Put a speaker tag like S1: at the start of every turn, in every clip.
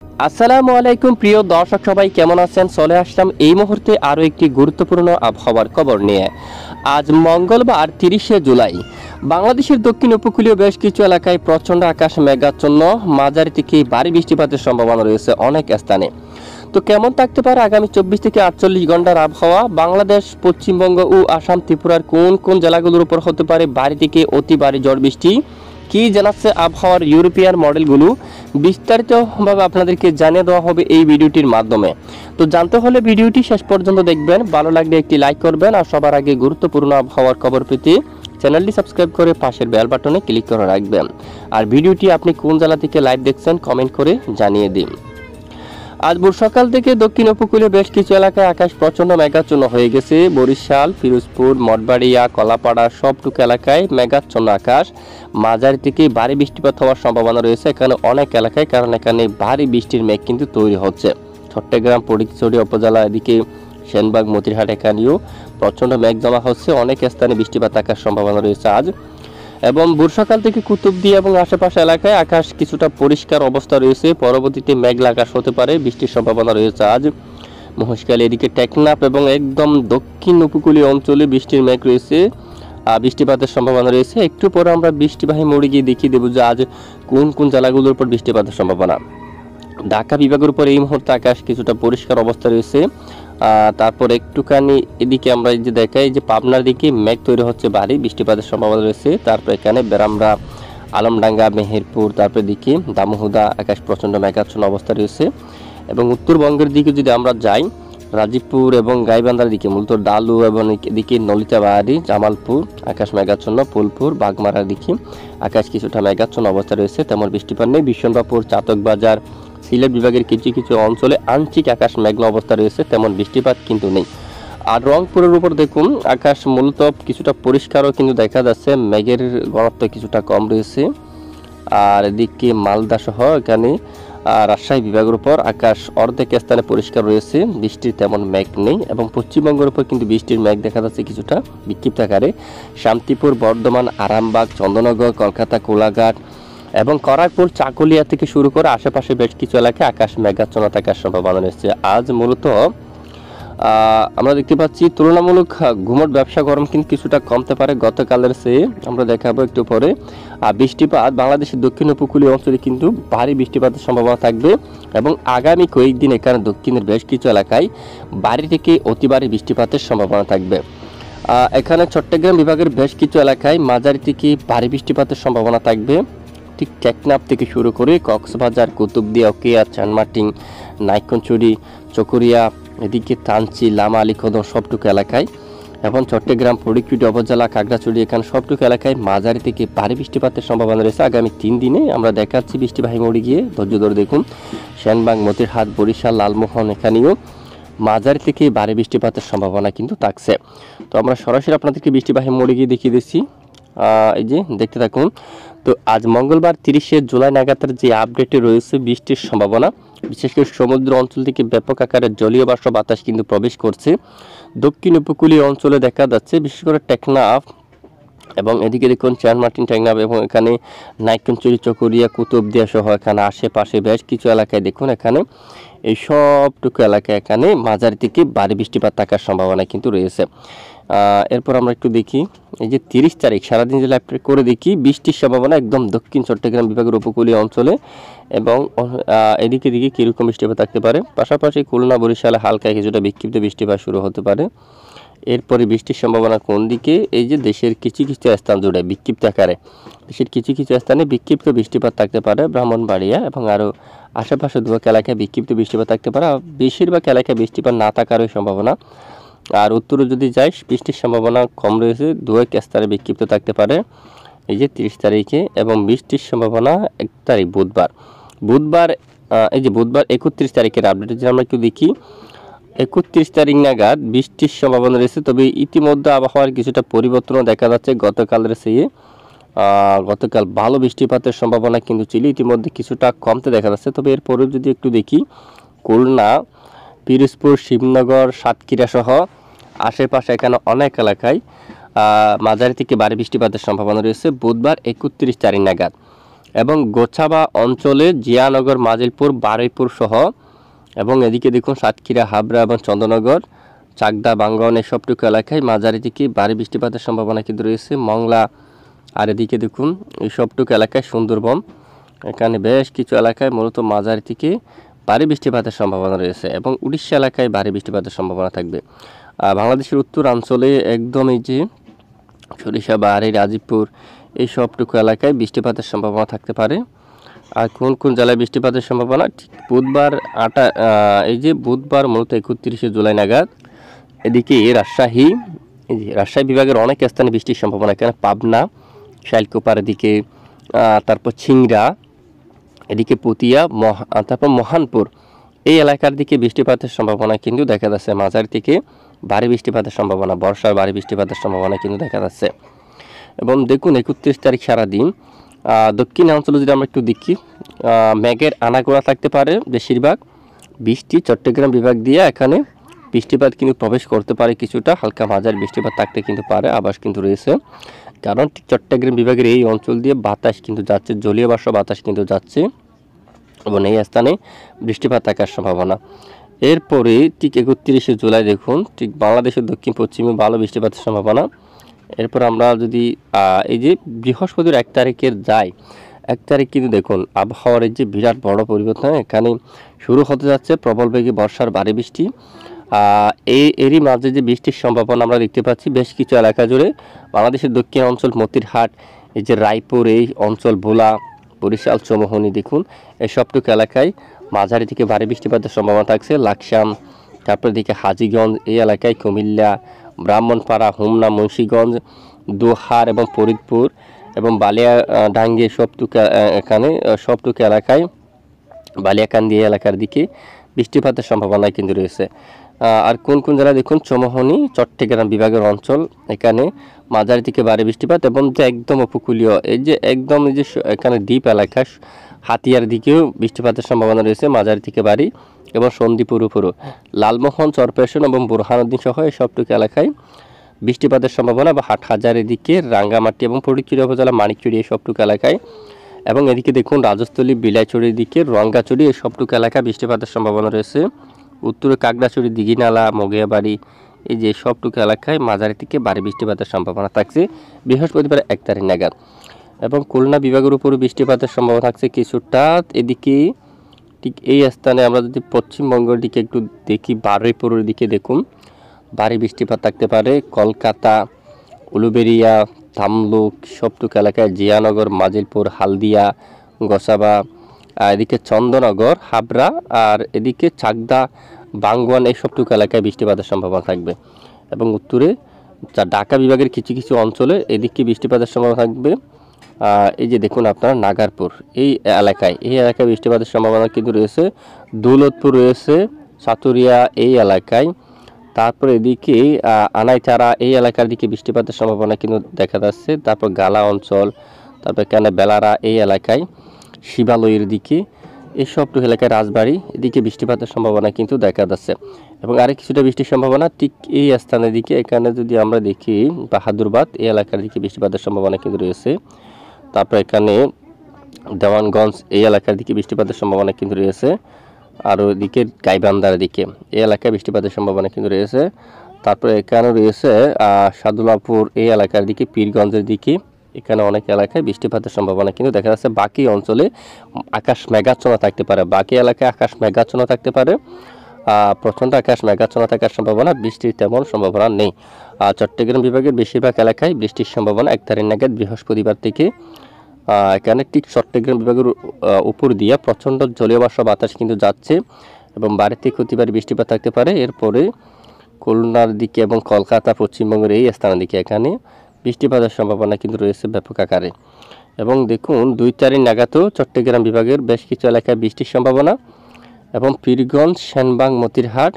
S1: আসসালামু আলাইকুম প্রিয় দর্শক সবাই কেমন আছেন? চলে আসলাম এই মুহূর্তে আরও একটি গুরুত্বপূর্ণ আবহাওয়ার খবর নিয়ে। আজ মঙ্গলবার 30শে জুলাই। বাংলাদেশের দক্ষিণ উপকূলীয় বেশ কিছু এলাকায় প্রচণ্ড আকাশ মেঘাচ্ছন্ন, মাঝারি থেকে ভারী বৃষ্টিপাতের সম্ভাবনা রয়েছে অনেক স্থানে। তো কেমন থাকতে পারে আগামী 24 থেকে 48 ঘন্টার আবহাওয়া? বাংলাদেশ, পশ্চিমবঙ্গ ও আসাম, ত্রিপুরার কোন কোন জেলাগুলোর উপর হতে পারে ভারী থেকে অতি ভারী ঝড় বৃষ্টি? কি জানাচ্ছে আবহাওয়ার ইউরোপিয়ান মডেলগুলো? বিস্তারিতভাবে আপনাদেরকে জানিয়ে দেওয়া হবে এই ভিডিওটির মাধ্যমে। তো জানতে হলে ভিডিওটি শেষ পর্যন্ত দেখবেন, ভালো লাগলে একটি লাইক করবেন আর সবার আগে গুরুত্বপূর্ণ আবহাওয়ার খবর পেতে চ্যানেলটি সাবস্ক্রাইব করে পাশের বেল বাটনে ক্লিক করে রাখবেন। আর ভিডিওটি আপনি কোন জেলা থেকে লাইভ দেখছেন কমেন্ট করে জানিয়ে দিন। আজ ভোর সকাল থেকে দক্ষিণ উপকূলীয় বেশ কিছু এলাকায় আকাশ প্রচণ্ড মেঘাচ্ছন্ন হয়ে গেছে। বরিশাল, পিরোজপুর, মঠবাড়িয়া, কলাপাড়া সবটুকু এলাকায় মেঘাচ্ছন্ন আকাশ, মাঝারি থেকে ভারী বৃষ্টিপাত হওয়ার সম্ভাবনা রয়েছে এখানে অনেক এলাকায়, কারণ এখানে ভারী বৃষ্টির মেঘ কিন্তু তৈরি হচ্ছে। চট্টগ্রাম, ফটিকছড়ি উপজেলা, এদিকে সেনবাগ, মতিরহাট এখানেও প্রচণ্ড মেঘ জমা হচ্ছে, অনেক স্থানে বৃষ্টিপাত থাকার সম্ভাবনা রয়েছে আজ। এবং ভোর সকাল থেকে কুতুবদিয়া এবং আশেপাশে এলাকায় আকাশ কিছুটা পরিষ্কার অবস্থা রয়েছে, পরবর্তীতে মেঘলা আকাশ হতে পারে, বৃষ্টির সম্ভাবনা রয়েছে আজ। মহেশখালী, এদিকে টেকনাফ এবং একদম দক্ষিণ উপকূলীয় অঞ্চলে বৃষ্টির মেঘ রয়েছে, বৃষ্টিপাতের সম্ভাবনা রয়েছে। একটু পরে আমরা বৃষ্টিবাহী মোড়ে গিয়ে দেখিয়ে দেবো যে আজ কোন কোন জেলাগুলোর উপর বৃষ্টিপাতের সম্ভাবনা। ঢাকা বিভাগের উপর এই মুহূর্তে আকাশ কিছুটা পরিষ্কার অবস্থা রয়েছে। তারপর একটুখানি এদিকে আমরা যে দেখাই যে পাবনার দিকে মেঘ তৈরি হচ্ছে, ভারী বৃষ্টিপাতের সম্ভাবনা রয়েছে। তারপর এখানে বেরামরা, আলমডাঙ্গা, মেহেরপুর, তারপর দিকে দামোহদা আকাশ প্রচণ্ড মেঘাচ্ছন্ন অবস্থা রয়েছে। এবং উত্তরবঙ্গের দিকে যদি আমরা যাই, রাজীবপুর এবং গাইবান্ধার দিকে মূলত ডালু এবং এদিকে নলিতাবাড়ি, জামালপুর আকাশ মেঘাচ্ছন্ন, ফুলপুর, বাগমারার দিকে আকাশ কিছুটা মেঘাচ্ছন্ন অবস্থা রয়েছে, তেমন বৃষ্টিপাত নেই। বিশ্বনাথপুর, চাতকবাজার, সিলেট বিভাগের কিছু কিছু অঞ্চলে আংশিক আকাশ মেঘলা অবস্থা রয়েছে, তেমন বৃষ্টিপাত কিন্তু নেই। আর রংপুরের উপর দেখুন আকাশ মূলত কিছুটা পরিষ্কারও কিন্তু দেখা যাচ্ছে, মেঘের ঘনত্ব কিছুটা কম রয়েছে। আর এদিকে মালদা সহ এখানে রাজশাহী বিভাগের উপর আকাশ অর্ধেক স্থানে পরিষ্কার রয়েছে, বৃষ্টির তেমন মেঘ নেই। এবং পশ্চিমবঙ্গের উপর কিন্তু বৃষ্টির মেঘ দেখা যাচ্ছে কিছুটা বিক্ষিপ্ত আকারে। শান্তিপুর, বর্ধমান, আরামবাগ, চন্দননগর, কলকাতা, কোলাঘাট এবং খড়গপুর, চাকুলিয়া থেকে শুরু করে আশেপাশে বেশ কিছু এলাকায় আকাশ মেঘাচ্ছন্ন থাকার সম্ভাবনা রয়েছে। আজ মূলত আমরা দেখতে পাচ্ছি তুলনামূলক ঘুমট ব্যবসা গরম কিন্তু কিছুটা কমতে পারে গতকালের চেয়ে, আমরা দেখাবো একটু পরে। বৃষ্টিপাত বাংলাদেশের দক্ষিণ উপকূলীয় অঞ্চলে কিন্তু ভারী বৃষ্টিপাতের সম্ভাবনা থাকবে এবং আগামী কয়েকদিন এখানে দক্ষিণের বেশ কিছু এলাকায় ভারী থেকে অতি ভারী বৃষ্টিপাতের সম্ভাবনা থাকবে। এখানে চট্টগ্রাম বিভাগের বেশ কিছু এলাকায় মাঝারি থেকে ভারী বৃষ্টিপাতের সম্ভাবনা থাকবে, ঠিক টেকনাফ থেকে শুরু করে কক্সবাজার, কুতুবদিয়া, ওকিয়া, চানমার্টিন, নাইক্ষ্যংছড়ি, চকরিয়া, এদিকে থানচি, লামা, আলীকদম সবটুকু এলাকায় এবং চট্টগ্রাম, ফটিকছড়ি উপজেলা, খাগড়াছড়ি এখানে সবটুকু এলাকায় মাঝারি থেকে ভারী বৃষ্টিপাতের সম্ভাবনা রয়েছে আগামী 3 দিনে। আমরা দেখাচ্ছি বৃষ্টিবাহী মোড়ে গিয়ে, ধৈর্য ধরে দেখুন। সেনবাগ, মতিরহাট, বরিশাল, লালমোহন এখানেও মাঝারি থেকে ভারী বৃষ্টিপাতের সম্ভাবনা কিন্তু থাকছে। তো আমরা সরাসরি আপনাদেরকে বৃষ্টিবাহী মোড়ে গিয়ে দেখিয়ে দিচ্ছি, এই যে দেখতে থাকুন। তো আজ মঙ্গলবার 30শে জুলাই নাগাদের যে আপডেটে রয়েছে বৃষ্টির সম্ভাবনা, বিশেষ করে সমুদ্র অঞ্চল থেকে ব্যাপক আকারে জলীয় বাষ্প বাতাস কিন্তু প্রবেশ করছে দক্ষিণ উপকূলীয় অঞ্চলে দেখা যাচ্ছে, বিশেষ করে টেকনাফ এবং এদিকে দেখুন চানমার্টিন, টেকনাফ এবং এখানে নাইক্ষ্যংছড়ি, চকরিয়া, কুতুবদিয়া সহ এখানে আশেপাশে বেশ কিছু এলাকায় দেখুন এখানে এই সবটুকু এলাকায় এখানে মাঝারি থেকে ভারী বৃষ্টিপাত থাকার সম্ভাবনা কিন্তু রয়েছে। এরপর আমরা একটু দেখি এই যে 30 তারিখ সারাদিন যে লাইভ করে দেখি বৃষ্টির সম্ভাবনা একদম দক্ষিণ চট্টগ্রাম বিভাগের উপকূলীয় অঞ্চলে এবং এদিকে দিকে কীরকম বৃষ্টিপাত থাকতে পারে। পাশাপাশি খুলনা, বরিশালে হালকা কিছুটা বিক্ষিপ্ত বৃষ্টিপাত শুরু হতে পারে। এরপরে বৃষ্টির সম্ভাবনা কোন দিকে? এই যে দেশের কিছু কিছু স্থান জুড়ে বিক্ষিপ্ত আকারে, দেশের কিছু কিছু স্থানে বিক্ষিপ্ত বৃষ্টিপাত থাকতে পারে, ব্রাহ্মণবাড়িয়া এবং আরও আশেপাশে দুয়াক এলাকায় বিক্ষিপ্ত বৃষ্টিপাত থাকতে পারে, বেশিরভাগ এলাকায় বৃষ্টিপাত না থাকারও সম্ভাবনা। আর উত্তরে যদি যাই বৃষ্টির সম্ভাবনা কম রয়েছে, দুয়াক স্থানে বিক্ষিপ্ত থাকতে পারে এই যে 30 তারিখে। এবং বৃষ্টির সম্ভাবনা 1 তারিখ বুধবার এই যে বুধবার 31 তারিখের আপডেট যদি আমরা একটু দেখি, 31 তারিখ নাগাদ বৃষ্টির সম্ভাবনা রয়েছে। তবে ইতিমধ্যে আবহাওয়ার কিছুটা পরিবর্তনও দেখা যাচ্ছে গতকালের চেয়ে। গতকাল ভালো বৃষ্টিপাতের সম্ভাবনা কিন্তু ছিল, ইতিমধ্যে কিছুটা কমতে দেখা যাচ্ছে। তবে এরপরেও যদি একটু দেখি, খুলনা, পিরোজপুর, শিবনগর, সাতক্ষীরা সহ আশেপাশে এখানে অনেক এলাকায় মাঝারি থেকে ভারী বৃষ্টিপাতের সম্ভাবনা রয়েছে বুধবার 31 তারিখ নাগাদ। এবং গোছাবা অঞ্চলে জিয়ানগর, মাজিলপুর, বারুইপুর সহ এবং এদিকে দেখুন সাতক্ষীরা, হাবড়া এবং চন্দ্রনগর, চাকদা, বাঙ্গন এসবটুকু এলাকায় মাঝারি থেকে ভারী বৃষ্টিপাতের সম্ভাবনা কিন্তু রয়েছে। মংলা আর এদিকে দেখুন এই সবটুকু এলাকায় সুন্দরবন, এখানে বেশ কিছু এলাকায় মূলত মাঝারি থেকে ভারী বৃষ্টিপাতের সম্ভাবনা রয়েছে এবং উড়িষ্যা এলাকায় ভারী বৃষ্টিপাতের সম্ভাবনা থাকবে। বাংলাদেশের উত্তরাঞ্চলে একদম এই যে সরিষাবাড়ি, রাজীবপুর এই সবটুকু এলাকায় বৃষ্টিপাতের সম্ভাবনা থাকতে পারে। আর কোন কোন জেলায় বৃষ্টিপাতের সম্ভাবনা, ঠিক বুধবার এই যে বুধবার মূলত 31শে জুলাই নাগাদ এদিকে রাজশাহী, এই যে রাজশাহী বিভাগের অনেক স্থানে বৃষ্টির সম্ভাবনা, এখানে পাবনা, শাইলকুপার এদিকে, তারপর ছিংড়া এদিকে পুতিয়া, তারপর মহানপুর এই এলাকার দিকে বৃষ্টিপাতের সম্ভাবনা কিন্তু দেখা যাচ্ছে। মাঝারি থেকে ভারী বৃষ্টিপাতের সম্ভাবনা, বর্ষার ভারী বৃষ্টিপাতের সম্ভাবনা কিন্তু দেখা যাচ্ছে। এবং দেখুন 31 তারিখ সারাদিন দক্ষিণাঞ্চলে যদি আমরা একটু দেখি, মেঘের আনাগোনা থাকতে পারে বেশিরভাগ, বৃষ্টি চট্টগ্রাম বিভাগ দিয়ে এখানে বৃষ্টিপাত কিন্তু প্রবেশ করতে পারে, কিছুটা হালকা মাঝারি বৃষ্টিপাত থাকতে কিন্তু পারে, আবাস কিন্তু রয়েছে। কারণ ঠিক চট্টগ্রাম বিভাগের এই অঞ্চল দিয়ে বাতাস কিন্তু যাচ্ছে, জলীয় বাষ্প বাতাস কিন্তু যাচ্ছে এবং এই স্থানে বৃষ্টিপাত থাকার সম্ভাবনা। এরপরে ঠিক 31শে জুলাই দেখুন ঠিক বাংলাদেশের দক্ষিণ পশ্চিমে ভালো বৃষ্টিপাতের সম্ভাবনা। এরপর আমরা যদি এই যে বৃহস্পতির 1 তারিখের যাই, 1 তারিখ কিন্তু দেখুন আবহাওয়ার এই যে বিরাট বড় পরিবর্তন, এখানে শুরু হতে যাচ্ছে প্রবল বেগে বর্ষার ভারী বৃষ্টি। এরই মাঝে যে বৃষ্টির সম্ভাবনা আমরা দেখতে পাচ্ছি বেশ কিছু এলাকা জুড়ে, বাংলাদেশের দক্ষিণ অঞ্চল মতিরহাট, এই যে রায়পুর এই অঞ্চল, ভোলা, বরিশাল, চৌমোহনী দেখুন এই সবটুকু এলাকায় মাঝারি থেকে ভারী বৃষ্টিপাতের সম্ভাবনা থাকছে। লাকসাম, তারপর দিকে হাজীগঞ্জ এই এলাকায়, কুমিল্লা, ব্রাহ্মণপাড়া, হোমনা, মুন্সিগঞ্জ, দোহার এবং ফরিদপুর এবং বালিয়াডাঙ্গি সবটুকু এলাকায়, বালিয়াকান্দি এলাকার দিকে বৃষ্টিপাতের সম্ভাবনা কিন্তু রয়েছে। আর কোন কোন জেলা দেখুন, চৌমোহনী, চট্টগ্রাম বিভাগের অঞ্চল, এখানে মাঝারি থেকে ভারী বৃষ্টিপাত এবং যে একদম উপকূলীয় এই যে একদম এই যে এখানে দ্বীপ এলাকা হাতিয়ার দিকেও বৃষ্টিপাতের সম্ভাবনা রয়েছে মাঝারি থেকে ভারী, এবং সন্ধিপুর উপরও লালমোহন, চরপেশন এবং বুরহানুদ্দিন সহ এই সবটুকু এলাকায় বৃষ্টিপাতের সম্ভাবনা, বা হাটহাজারের দিকে, রাঙ্গামাটি এবং ফটিকছড়ি উপজেলা মানিকছড়ি এই সবটুকু এলাকায়, এবং এদিকে দেখুন রাজস্থলী, বিলাইছড়ির দিকে, রঙ্গাছড়ি এই সবটুকু এলাকায় বৃষ্টিপাতের সম্ভাবনা রয়েছে। উত্তরে কাকড়াছড়ি, দিঘিনালা, মগিয়াবাড়ি এই যে সবটুকু এলাকায় মাঝারি থেকে ভারী বৃষ্টিপাতের সম্ভাবনা থাকছে বৃহস্পতিবার 1 তারিখ নাগাদ। এবং খুলনা বিভাগের উপরও বৃষ্টিপাতের সম্ভাবনা থাকছে কিছুটা। এদিকে ঠিক এই স্থানে আমরা যদি পশ্চিমবঙ্গের দিকে একটু দেখি, বারুইপুরের দিকে দেখুন ভারী বৃষ্টিপাত থাকতে পারে। কলকাতা, উলুবেড়িয়া, তামলুক সবটুকু এলাকায়, জিয়ানগর, মাজিলপুর, হালদিয়া, গোসাবা, এদিকে চন্দ্রনগর, হাবড়া আর এদিকে চাকদা, বাঙ্গওয়ান এই সবটুকু এলাকায় বৃষ্টিপাতের সম্ভাবনা থাকবে। এবং উত্তরে ঢাকা বিভাগের কিছু কিছু অঞ্চলে এদিকে বৃষ্টিপাতের সম্ভাবনা থাকবে। এই যে দেখুন আপনার নাগারপুর এই এলাকায় বৃষ্টিপাতের সম্ভাবনা কিন্তু রয়েছে। দৌলতপুর রয়েছে, সাতুরিয়া এই এলাকায়, তারপর এদিকে আনাইচারা এই এলাকার দিকে বৃষ্টিপাতের সম্ভাবনা কিন্তু দেখা যাচ্ছে। তারপর গালা অঞ্চল, তারপর এখানে বেলারা এই এলাকায়, শিবালয়ের দিকে এই সবটুকু এলাকায়, রাজবাড়ি এদিকে বৃষ্টিপাতের সম্ভাবনা কিন্তু দেখা যাচ্ছে। এবং আরেক কিছুটা বৃষ্টির সম্ভাবনা ঠিক এই স্থানের দিকে, এখানে যদি আমরা দেখি বাহাদুরবাদ এই এলাকার দিকে বৃষ্টিপাতের সম্ভাবনা কিন্তু রয়েছে। তারপর এখানে দেওয়ানগঞ্জ এই এলাকার দিকে বৃষ্টিপাতের সম্ভাবনা কিন্তু রয়েছে। আর ওইদিকে গাইবান্ধার দিকে এই এলাকায় বৃষ্টিপাতের সম্ভাবনা কিন্তু রয়েছে। তারপরে এখানে রয়েছে সাদুলাপুর এই এলাকার দিকে, পীরগঞ্জের দিকে, এখানে অনেক এলাকায় বৃষ্টিপাতের সম্ভাবনা কিন্তু দেখা যাচ্ছে। বাকি অঞ্চলে আকাশ মেঘাচ্ছন্ন থাকতে পারে, বাকি এলাকায় আকাশ মেঘাচ্ছন্ন থাকতে পারে, প্রচণ্ড আকাশ মেঘাচ্ছন্ন থাকার সম্ভাবনা, বৃষ্টির তেমন সম্ভাবনা নেই। চট্টগ্রাম বিভাগের বেশিরভাগ এলাকায় বৃষ্টির সম্ভাবনা 1 তারিখ নাগাদ বৃহস্পতিবার থেকে। এখানে ঠিক চট্টগ্রাম বিভাগের উপর দিয়ে প্রচণ্ড জলীয় বাষ্প বাতাস কিন্তু যাচ্ছে এবং বাড়িতে ক্ষতিবার বৃষ্টিপাত থাকতে পারে। এরপরে খুলনার দিকে এবং কলকাতা, পশ্চিমবঙ্গের এই স্থানের দিকে এখানে বৃষ্টিপাতের সম্ভাবনা কিন্তু রয়েছে ব্যাপক আকারে। এবং দেখুন 2 তারিখ নাগাদও চট্টগ্রাম বিভাগের বেশ কিছু এলাকায় বৃষ্টির সম্ভাবনা, এবং পীরগঞ্জ, সেনবাগ, মতিরহাট,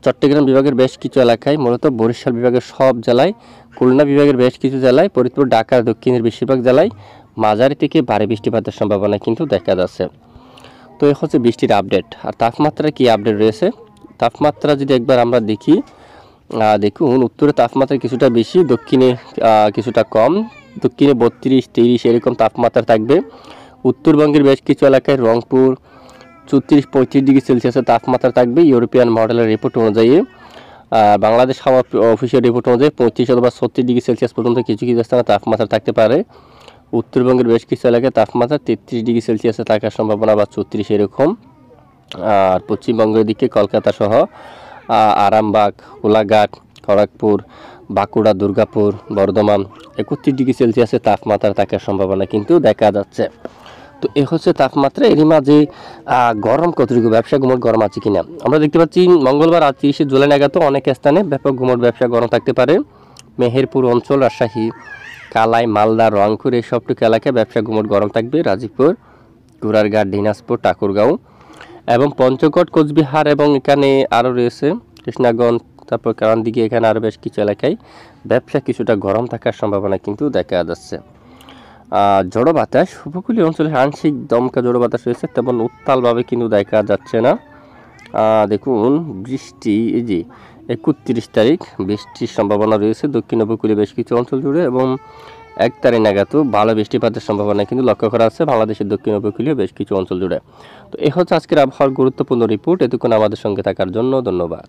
S1: চট্টগ্রাম বিভাগের বেশ কিছু এলাকায়, মূলত বরিশাল বিভাগের সব জেলায়, খুলনা বিভাগের বেশ কিছু জেলায়, ফরিদপুর, ঢাকা দক্ষিণের বেশিরভাগ জেলায় মাঝারি থেকে ভারী বৃষ্টিপাতের সম্ভাবনা কিন্তু দেখা যাচ্ছে। তো এই হচ্ছে বৃষ্টির আপডেট। আর তাপমাত্রার কি আপডেট রয়েছে, তাপমাত্রা যদি একবার আমরা দেখি, দেখুন উত্তরে তাপমাত্রা কিছুটা বেশি, দক্ষিণে কিছুটা কম। দক্ষিণে 32-33 এরকম তাপমাত্রা থাকবে। উত্তরবঙ্গের বেশ কিছু এলাকায় রংপুর 34-35 ডিগ্রি সেলসিয়াসের তাপমাত্রা থাকবে ইউরোপিয়ান মডেলের রিপোর্ট অনুযায়ী। বাংলাদেশ হাওয়া অফিসিয়াল রিপোর্ট অনুযায়ী 35 অথবা 36 ডিগ্রি সেলসিয়াস পর্যন্ত কিছু কিছু স্থানে তাপমাত্রা থাকতে পারে। উত্তরবঙ্গের বেশ কিছু এলাকায় তাপমাত্রা 33 ডিগ্রি সেলসিয়াসে থাকার সম্ভাবনা বা 34 এরকম। আর পশ্চিমবঙ্গের দিকে কলকাতা সহ আরামবাগ, কোলাঘাট, খড়গপুর, বাঁকুড়া, দুর্গাপুর, বর্ধমান 31 ডিগ্রি সেলসিয়াসের তাপমাত্রা থাকার সম্ভাবনা কিন্তু দেখা যাচ্ছে। তো এ হচ্ছে তাপমাত্রা। এরই মাঝে গরম কতটুকু, ব্যবসা গুমট গরম আছে কিনা আমরা দেখতে পাচ্ছি। মঙ্গলবার আর 30 জুলাই নাগাদ অনেক স্থানে ব্যাপক গুমট ব্যবসা গরম থাকতে পারে। মেহেরপুর অঞ্চল, রাজশাহী, কালাই, মালদা, রংপুর এই সবটুকু এলাকায় ব্যবসা গুমট গরম থাকবে। রাজীবপুর, কুড়ারঘাট, দিনাজপুর, ঠাকুরগাঁও এবং পঞ্চগড়, কোচবিহার এবং এখানে আরও রয়েছে কৃষ্ণাগঞ্জ, তারপর কারণ দিকে এখানে আরও বেশ কিছু এলাকায় ব্যবসা কিছুটা গরম থাকার সম্ভাবনা কিন্তু দেখা যাচ্ছে। ঝড়ো বাতাস, উপকূলীয় অঞ্চলে আংশিক দমকা ঝড়ো বাতাস রয়েছে, তেমন উত্তালভাবে কিন্তু দেখা যাচ্ছে না। দেখুন বৃষ্টি, এই যে 31 তারিখ বৃষ্টির সম্ভাবনা রয়েছে দক্ষিণ উপকূলীয় বেশ কিছু অঞ্চল জুড়ে, এবং 1 তারিখ নাগাদ ভালো বৃষ্টিপাতের সম্ভাবনা কিন্তু লক্ষ্য করা আছে বাংলাদেশের দক্ষিণ উপকূলীয় বেশ কিছু অঞ্চল জুড়ে। তো এই হচ্ছে আজকের আবহাওয়ার গুরুত্বপূর্ণ রিপোর্ট। এতক্ষণ আমাদের সঙ্গে থাকার জন্য ধন্যবাদ।